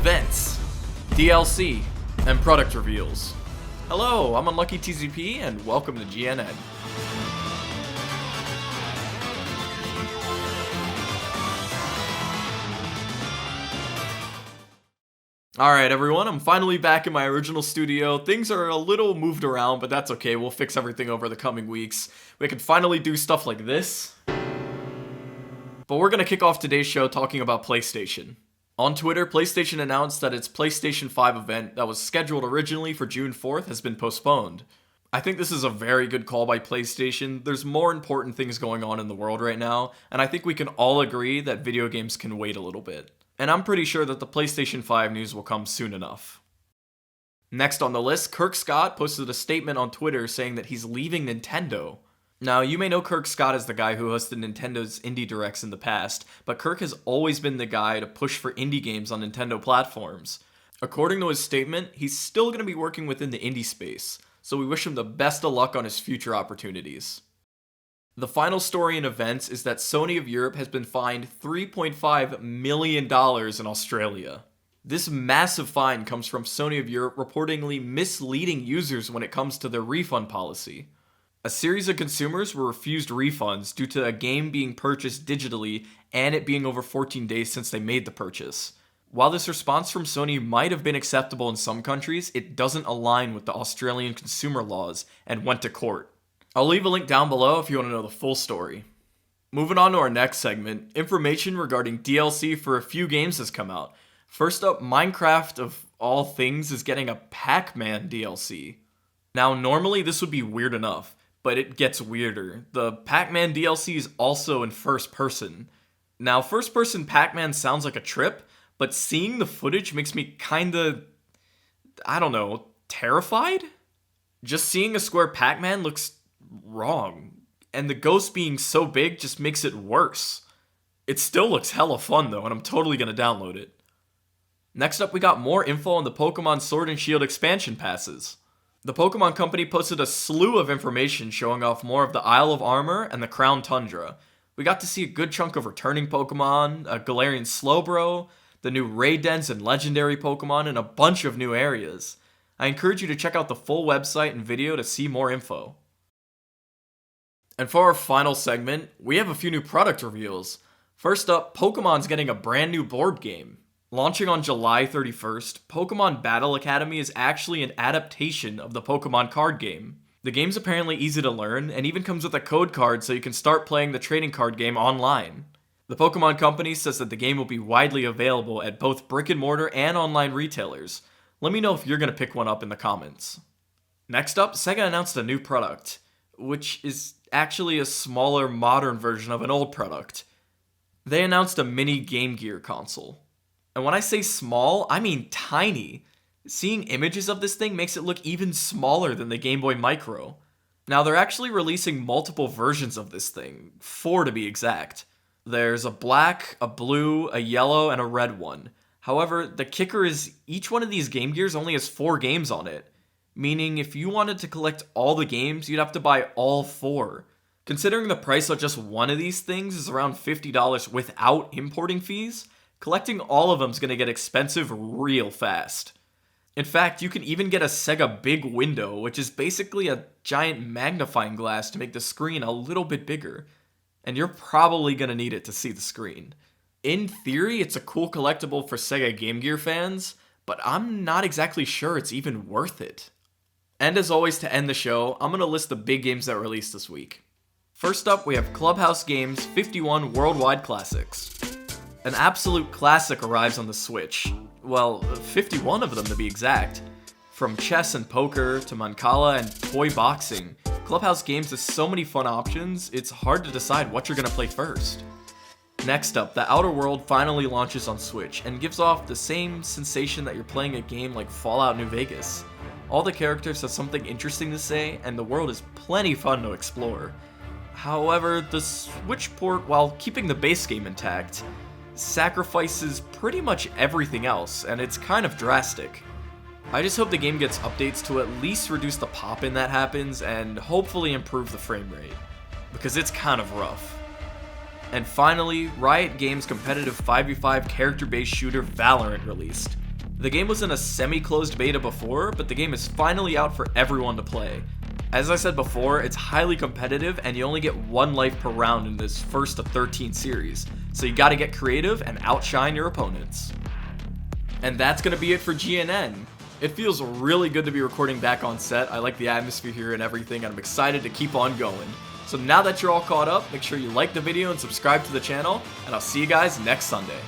events, DLC, and product reveals. Hello, I'm Unlucky TZP, and welcome to GNN. Alright everyone, I'm finally back in my original studio. Things are a little moved around, but that's okay, we'll fix everything over the coming weeks. We can finally do stuff like this. But we're gonna kick off today's show talking about PlayStation. On Twitter, PlayStation announced that its PlayStation 5 event that was scheduled originally for June 4th has been postponed. I think this is a very good call by PlayStation. There's more important things going on in the world right now, and I think we can all agree that video games can wait a little bit. And I'm pretty sure that the PlayStation 5 news will come soon enough. Next on the list, Kirk Scott posted a statement on Twitter saying that he's leaving Nintendo. Now, you may know Kirk Scott as the guy who hosted Nintendo's Indie Directs in the past, but Kirk has always been the guy to push for indie games on Nintendo platforms. According to his statement, he's still going to be working within the indie space, so we wish him the best of luck on his future opportunities. The final story in events is that Sony of Europe has been fined $3.5 million in Australia. This massive fine comes from Sony of Europe reportedly misleading users when it comes to their refund policy. A series of consumers were refused refunds due to a game being purchased digitally and it being over 14 days since they made the purchase. While this response from Sony might have been acceptable in some countries, it doesn't align with the Australian consumer laws and went to court. I'll leave a link down below if you want to know the full story. Moving on to our next segment, information regarding DLC for a few games has come out. First up, Minecraft of all things is getting a Pac-Man DLC. Now normally this would be weird enough, but it gets weirder. The Pac-Man DLC is also in first person. Now, first person Pac-Man sounds like a trip, but seeing the footage makes me kinda, terrified? Just seeing a square Pac-Man looks wrong, and the ghost being so big just makes it worse. It still looks hella fun though, and I'm totally gonna download it. Next up, we got more info on the Pokemon Sword and Shield expansion passes. The Pokemon Company posted a slew of information showing off more of the Isle of Armor and the Crown Tundra. We got to see a good chunk of returning Pokemon, a Galarian Slowbro, the new raid dens and legendary Pokemon, and a bunch of new areas. I encourage you to check out the full website and video to see more info. And for our final segment, we have a few new product reveals. First up, Pokemon's getting a brand new board game. Launching on July 31st, Pokemon Battle Academy is actually an adaptation of the Pokemon card game. The game's apparently easy to learn, and even comes with a code card so you can start playing the trading card game online. The Pokemon Company says that the game will be widely available at both brick-and-mortar and online retailers. Let me know if you're going to pick one up in the comments. Next up, Sega announced a new product, which is actually a smaller, modern version of an old product. They announced a mini Game Gear console. And when I say small, I mean tiny. Seeing images of this thing makes it look even smaller than the Game Boy Micro. Now, they're actually releasing multiple versions of this thing, 4 to be exact. There's a black, a blue, a yellow, and a red one. However, the kicker is each one of these Game Gears only has 4 games on it. Meaning, if you wanted to collect all the games, you'd have to buy all 4. Considering the price of just one of these things is around $50 without importing fees, collecting all of them is going to get expensive real fast. In fact, you can even get a Sega Big Window, which is basically a giant magnifying glass to make the screen a little bit bigger. And you're probably going to need it to see the screen. In theory, it's a cool collectible for Sega Game Gear fans, but I'm not exactly sure it's even worth it. And as always, to end the show, I'm going to list the big games that released this week. First up, we have Clubhouse Games 51 Worldwide Classics. An absolute classic arrives on the Switch. Well, 51 of them to be exact. From chess and poker to Mancala and toy boxing, Clubhouse Games has so many fun options, it's hard to decide what you're going to play first. Next up, The Outer World finally launches on Switch and gives off the same sensation that you're playing a game like Fallout New Vegas. All the characters have something interesting to say, and the world is plenty fun to explore. However, the Switch port, while keeping the base game intact, sacrifices pretty much everything else, and it's kind of drastic. I just hope the game gets updates to at least reduce the pop-in that happens, and hopefully improve the frame rate, because it's kind of rough. And finally, Riot Games' competitive 5v5 character-based shooter Valorant released. The game was in a semi-closed beta before, but the game is finally out for everyone to play. As I said before, it's highly competitive and you only get 1 life per round in this first of 13 series, so you gotta get creative and outshine your opponents. And that's gonna be it for GNN. It feels really good to be recording back on set. I like the atmosphere here and everything, and I'm excited to keep on going. So now that you're all caught up, make sure you like the video and subscribe to the channel, and I'll see you guys next Sunday.